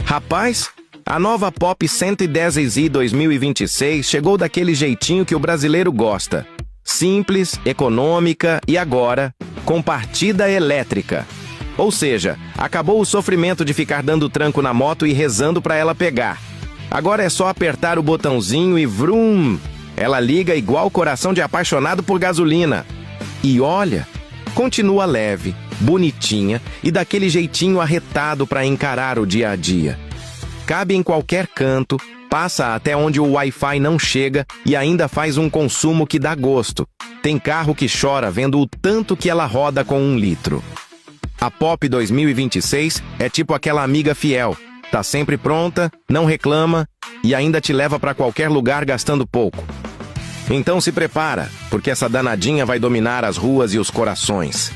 Rapaz, a nova Pop 110Z 2026 chegou daquele jeitinho que o brasileiro gosta. Simples, econômica e agora, com partida elétrica. Ou seja, acabou o sofrimento de ficar dando tranco na moto e rezando para ela pegar. Agora é só apertar o botãozinho e vrum! Ela liga igual coração de apaixonado por gasolina. E olha, continua leve, bonitinha e daquele jeitinho arretado para encarar o dia a dia. Cabe em qualquer canto, passa até onde o Wi-Fi não chega e ainda faz um consumo que dá gosto. Tem carro que chora vendo o tanto que ela roda com 1 litro. A Pop 2026 é tipo aquela amiga fiel. Tá sempre pronta, não reclama e ainda te leva para qualquer lugar gastando pouco. Então se prepara, porque essa danadinha vai dominar as ruas e os corações.